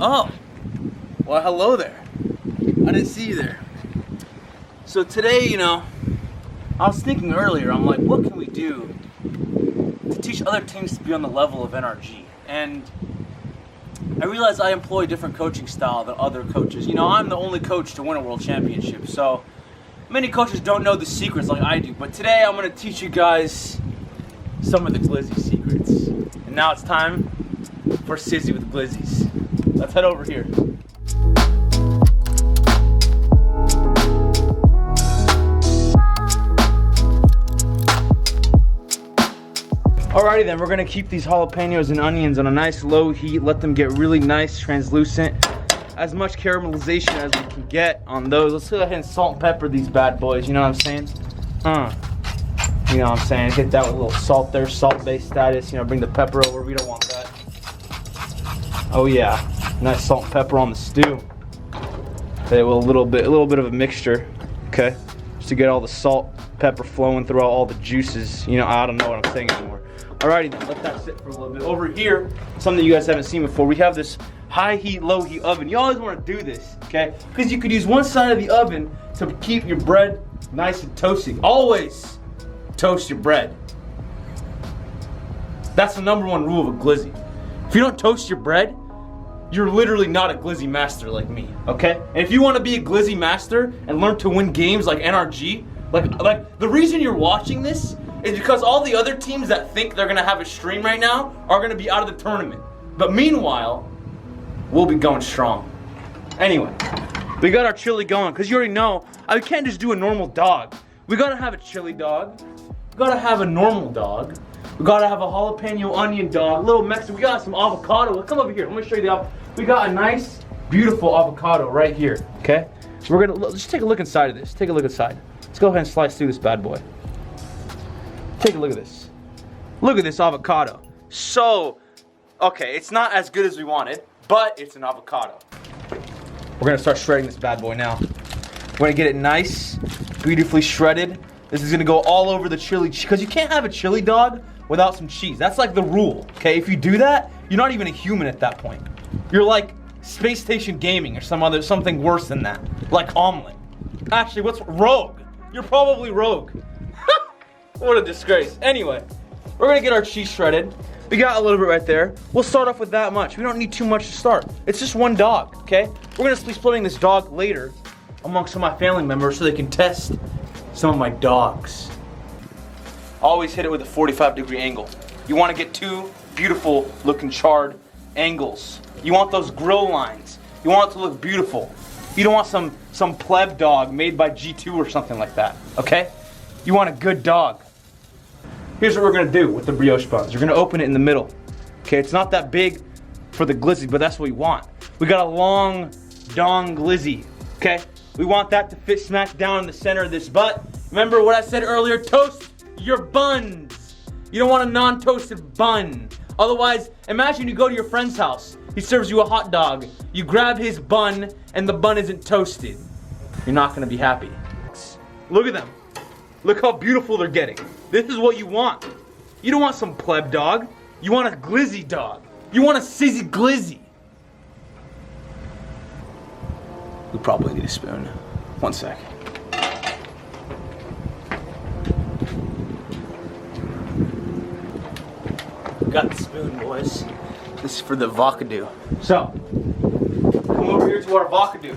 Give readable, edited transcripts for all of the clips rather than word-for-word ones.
Oh, well, hello there. I didn't see you there. So today, you know, I was thinking earlier, I'm like, what can we do to teach other teams to be on the level of NRG? And I realized I employ a different coaching style than other coaches. You know, I'm the only coach to win a world championship, so many coaches don't know the secrets like I do. But today I'm going to teach you guys some of the Glizzy secrets. And now it's time for Sizzy with Glizzies. Let's head over here. Alrighty then, we're gonna keep these jalapenos and onions on a nice low heat, let them get really nice, translucent, as much caramelization as we can get on those. Let's go ahead and salt and pepper these bad boys, you know what I'm saying? You know what I'm saying? Hit that with a little salt there, salt-based status, you know, bring the pepper over, we don't want that. Oh yeah, nice salt and pepper on the stew. Okay, well, a little bit of a mixture, okay? Just to get all the salt, pepper flowing throughout all the juices. You know, I don't know what I'm saying anymore. Alrighty then, let that sit for a little bit. Over here, something you guys haven't seen before, we have this high heat, low heat oven. You always want to do this, okay? Because you could use one side of the oven to keep your bread nice and toasty. Always toast your bread. That's the #1 rule of a glizzy. If you don't toast your bread, you're literally not a glizzy master like me, okay? And if you want to be a glizzy master and learn to win games like NRG, like the reason you're watching this is because all the other teams that think they're gonna have a stream right now are gonna be out of the tournament. But meanwhile, we'll be going strong. Anyway, we got our chili going, because you already know, I can't just do a normal dog. We gotta have a chili dog, we gotta have a normal dog, we gotta have a jalapeno onion dog, a little Mexican, we got some avocado. Come over here, let me show you the avocado. We got a nice, beautiful avocado right here, okay? We're gonna, just take a look inside of this, take a look inside. Let's go ahead and slice through this bad boy. Take a look at this. Look at this avocado. So, okay, it's not as good as we wanted, but it's an avocado. We're gonna start shredding this bad boy now. We're gonna get it nice, beautifully shredded. This is gonna go all over the chili, because you can't have a chili dog without some cheese. That's like the rule, okay? If you do that, you're not even a human at that point. You're like Space Station Gaming or something worse than that, like omelet. Actually, what's rogue? You're probably rogue. What a disgrace. Anyway, we're gonna get our cheese shredded. We got a little bit right there. We'll start off with that much. We don't need too much to start. It's just one dog, okay? We're gonna be splitting this dog later amongst some of my family members so they can test some of my dogs. Always hit it with a 45-degree angle. You wanna get two beautiful looking charred angles. You want those grill lines. You want it to look beautiful. You don't want some pleb dog made by G2 or something like that, okay? You want a good dog. Here's what we're gonna do with the brioche buns. You're gonna open it in the middle. Okay, it's not that big for the glizzy, but that's what we want. We got a long dong glizzy, okay? We want that to fit smack down in the center of this butt. Remember what I said earlier, toast your buns. You don't want a non-toasted bun. Otherwise, imagine you go to your friend's house. He serves you a hot dog. You grab his bun and the bun isn't toasted. You're not gonna be happy. Look at them. Look how beautiful they're getting. This is what you want. You don't want some pleb dog. You want a glizzy dog. You want a Sizzy glizzy. We probably need a spoon. One sec. Got the spoon, boys. This is for the avocado. So, come over here to our avocado.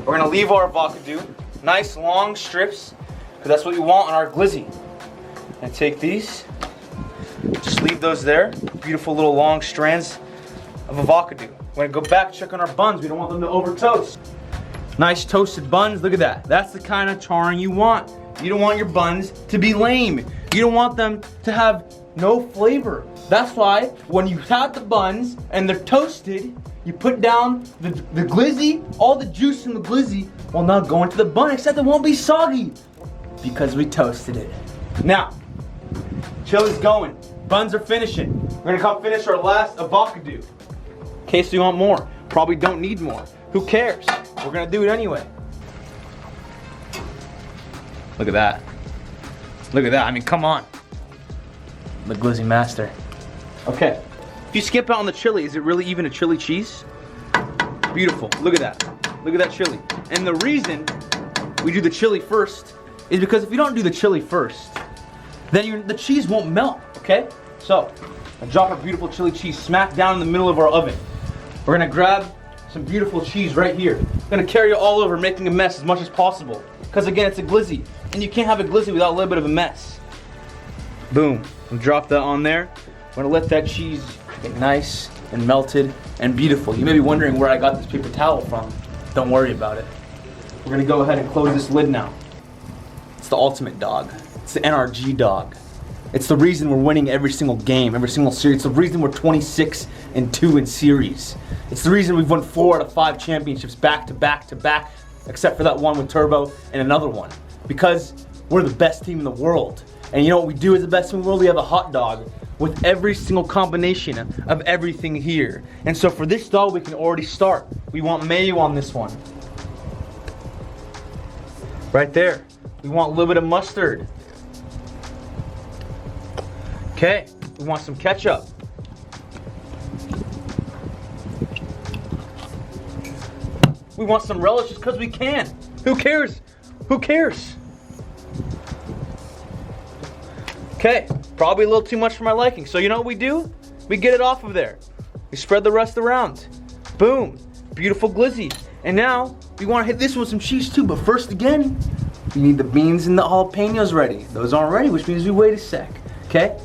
We're gonna leave our avocado, nice long strips, because that's what you want on our glizzy. And take these, just leave those there. Beautiful little long strands of avocado. We're gonna go back, check on our buns. We don't want them to over toast. Nice toasted buns, look at that. That's the kind of charring you want. You don't want your buns to be lame. You don't want them to have no flavor. That's why when you have the buns and they're toasted, you put down the glizzy, all the juice in the glizzy will now go into the bun, except it won't be soggy because we toasted it. Now, chili's going, buns are finishing. We're gonna come finish our last avocado. In case we want more, probably don't need more. Who cares? We're gonna do it anyway. Look at that. Look at that, I mean, come on. The glizzy master. Okay, if you skip out on the chili, is it really even a chili cheese? Beautiful. Look at that. Look at that chili. And the reason we do the chili first is because if you don't do the chili first, then the cheese won't melt, okay? So, I drop our beautiful chili cheese smack down in the middle of our oven. We're gonna grab some beautiful cheese right here. I'm gonna carry it all over, making a mess as much as possible. Because again, it's a glizzy, and you can't have a glizzy without a little bit of a mess. Boom, and drop that on there. We're gonna let that cheese get nice and melted and beautiful. You may be wondering where I got this paper towel from. Don't worry about it. We're gonna go ahead and close this lid now. It's the ultimate dog. It's the NRG dog. It's the reason we're winning every single game, every single series. It's the reason we're 26-2 in series. It's the reason we've won 4 out of 5 championships back to back to back, except for that one with Turbo and another one. Because we're the best team in the world. And you know what we do as the best team in the world? We have a hot dog with every single combination of everything here. And so for this dog, we can already start. We want mayo on this one. Right there. We want a little bit of mustard. Okay, we want some ketchup. We want some relish just because we can. Who cares? Who cares? Okay, probably a little too much for my liking. So you know what we do? We get it off of there. We spread the rest around. Boom, beautiful glizzy. And now we want to hit this with some cheese too. But first again, we need the beans and the jalapenos ready. Those aren't ready, which means we wait a sec. Okay?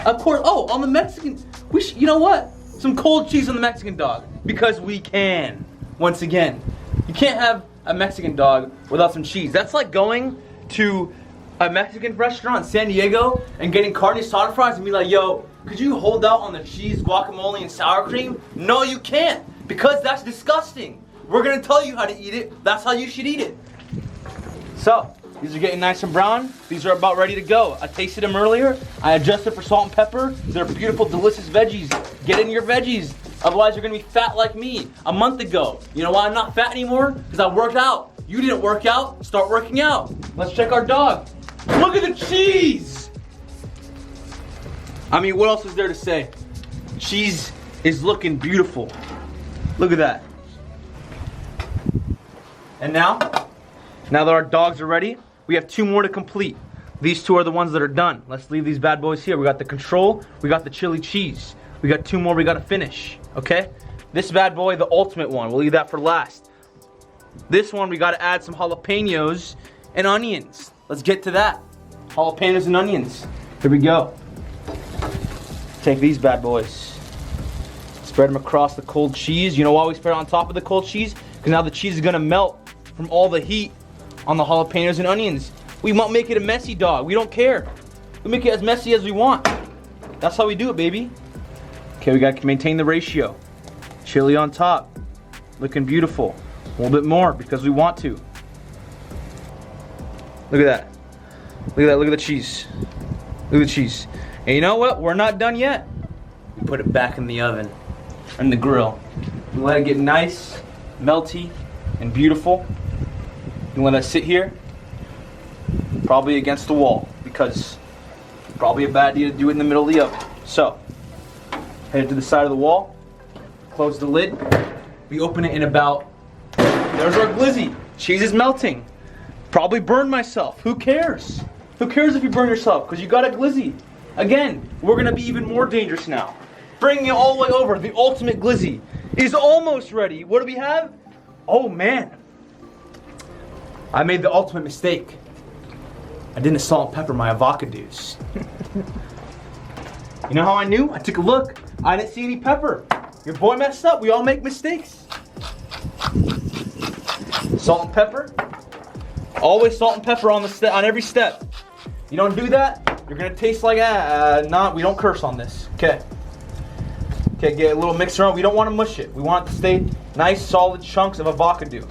Of course. Oh, on the Mexican, you know what? Some cold cheese on the Mexican dog because we can. Once again, you can't have a Mexican dog without some cheese. That's like going to a Mexican restaurant in San Diego and getting carne asada fries and be like, yo, could you hold out on the cheese, guacamole, and sour cream? No, you can't, because that's disgusting. We're gonna tell you how to eat it. That's how you should eat it. So, these are getting nice and brown. These are about ready to go. I tasted them earlier. I adjusted for salt and pepper. They're beautiful, delicious veggies. Get in your veggies. Otherwise, you're gonna be fat like me a month ago. You know why I'm not fat anymore? Because I worked out. You didn't work out. Start working out. Let's check our dog. Look at the cheese! I mean, what else is there to say? Cheese is looking beautiful. Look at that. And now that our dogs are ready, we have 2 more to complete. These 2 are the ones that are done. Let's leave these bad boys here. We got the control, we got the chili cheese. We got 2 more we gotta finish, okay? This bad boy, the ultimate one, we'll leave that for last. This one, we gotta add some jalapenos and onions. Let's get to that. Jalapenos and onions. Here we go. Take these bad boys. Spread them across the cold cheese. You know why we spread it on top of the cold cheese? Because now the cheese is gonna melt from all the heat on the jalapenos and onions. We won't make it a messy dog. We don't care. We make it as messy as we want. That's how we do it, baby. Okay, we gotta maintain the ratio. Chili on top. Looking beautiful. A little bit more because we want to. Look at that. Look at that. Look at the cheese. Look at the cheese. And you know what? We're not done yet. We put it back in the oven, in the grill. We let it get nice, melty, and beautiful. You let it sit here, probably against the wall, because it's probably a bad idea to do it in the middle of the oven. So, head to the side of the wall, close the lid. We open it in about, there's our glizzy. Cheese is melting. Probably burned myself. Who cares? Who cares if you burn yourself? Because you got a glizzy. Again, we're going to be even more dangerous now. Bringing it all the way over. The ultimate glizzy is almost ready. What do we have? Oh man. I made the ultimate mistake. I didn't salt and pepper my avocados. You know how I knew? I took a look. I didn't see any pepper. Your boy messed up. We all make mistakes. Salt and pepper. Always salt and pepper on every step. You don't do that, you're gonna taste like we don't curse on this. Okay. Okay, get a little mixer on. We don't want to mush it. We want it to stay nice, solid chunks of avocado.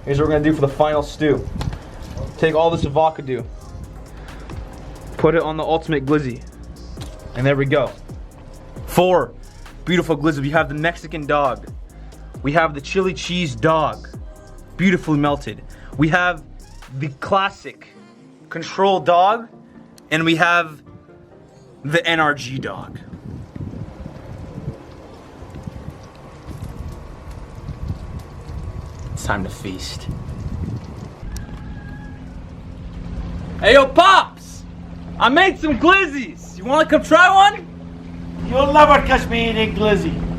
Here's what we're gonna do for the final stew. Take all this avocado, put it on the ultimate glizzy, and there we go. 4 beautiful glizzy. We have the Mexican dog. We have the chili cheese dog, beautifully melted. We have the classic control dog, and we have the NRG dog. time to feast. Hey, yo, Pops! I made some glizzies. You wanna come try one? You'll never catch me eating glizzy.